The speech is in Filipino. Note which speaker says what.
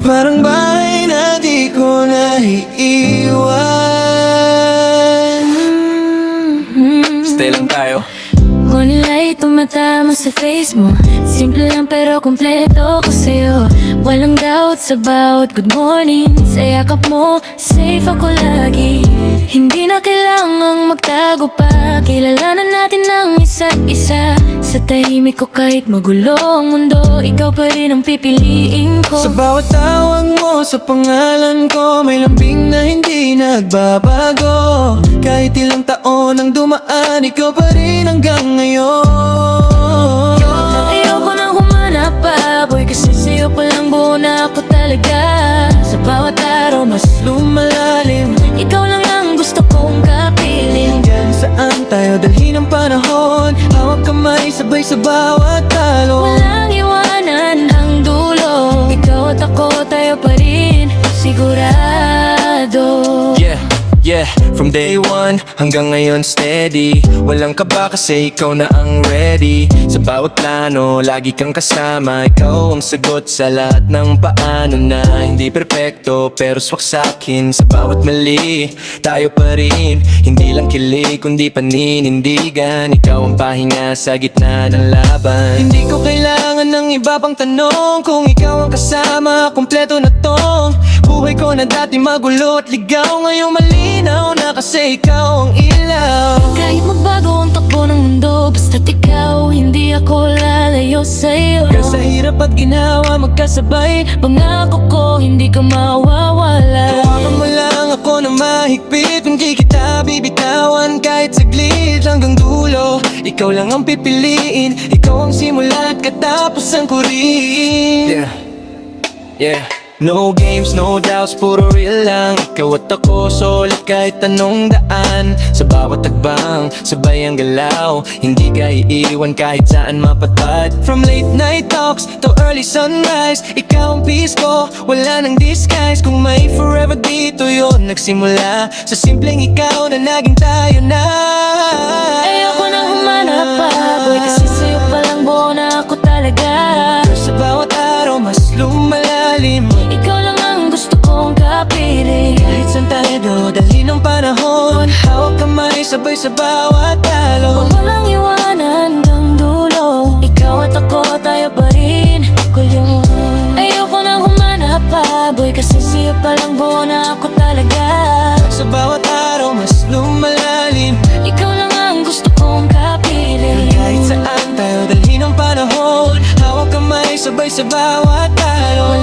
Speaker 1: Parang bahay na di ko naiiwan. Stay lang tayo.
Speaker 2: Kung nila'y tumatama sa face mo, simple lang pero kumpleto ko sa'yo. Walang doubt sa bawat good morning. Sa yakap mo, safe ako lagi. Hindi na kailangang magtago pa. Kilalanan natin ang isa't isa. Sa tahimik ko kahit magulo ang mundo, ikaw pa rin ang pipiliin ko.
Speaker 1: Sa bawat tawag mo, sa pangalan ko, may lambing na hindi nagbabago. Kahit ilang taon ang dumaan, ikaw pa rin hanggang ngayon.
Speaker 2: Ayoko nang humanap pa, boy, kasi sa'yo palang buo na ako talaga. Sa bawat araw mas lumalalim, ikaw lang ang gusto kong kapiling.
Speaker 1: Hanggang saan tayo dalhin ang panahon, hawak kamay sabay sa bawat talo.
Speaker 2: Walang iwanan ang dulo, ikaw at ako tayo pa rin, sigurado.
Speaker 1: Yeah, from day one hanggang ngayon steady. Walang kaba kasi ikaw na ang ready. Sa bawat plano, lagi kang kasama. Ikaw ang sagot sa lahat ng paano na hindi perpekto, pero swak sa'kin. Sa bawat mali, tayo pa rin. Hindi lang kilig, kundi paninindigan. Ikaw ang pahinga sa gitna ng laban. Hindi ko kailangan ng iba pang tanong. Kung ikaw ang kasama, kompleto na tong buhay ko na dati magulo at ligaw, ngayong malinaw na kasi ikaw ang ilaw.
Speaker 2: Kahit magbago ang takbo ng mundo, basta't ikaw, hindi ako lalayo sa'yo.
Speaker 1: Sa hirap at ginawa magkasabay,
Speaker 2: Pangako ko, hindi ka mawawala.
Speaker 1: tawagan mo lang ako na mahigpit. Hindi kita bibitawan kahit saglit hanggang dulo. Ikaw lang ang pipiliin, ikaw ang simula at katapusan ko rin. Yeah. No games, no doubts, puro real lang. Ikaw at ako, solid kahit anong daan. Sa bawat tagbang, sabay ang galaw. Hindi ka iiwan kahit saan mapatpad. From late night talks to early sunrise, ikaw ang peace ko, wala nang disguise. Kung may forever dito yon nagsimula sa simpleng ikaw na naging tayo na.
Speaker 2: Ayoko nang humanap pa, boy, kasi sa'yo palang buo na ako talaga.
Speaker 1: Sa bawat araw, mas lumalalim.
Speaker 2: Ikaw lang ang gusto kong kapiling.
Speaker 1: Kahit saan tayo dalhin ng panahon, hawak kamay sabay sa bawat talo.
Speaker 2: Walang iwanan ng dulo, ikaw at ako tayo pa rin, ako yun. Ayoko nang humanap pa, boy, kasi sa'yo palang buo na ako talaga.
Speaker 1: Sa bawat araw, mas lumalalim.
Speaker 2: Ikaw lang ang gusto kong kapiling.
Speaker 1: Kahit saan tayo dalhin ng panahon, hawak kamay sabay sa bawat talo.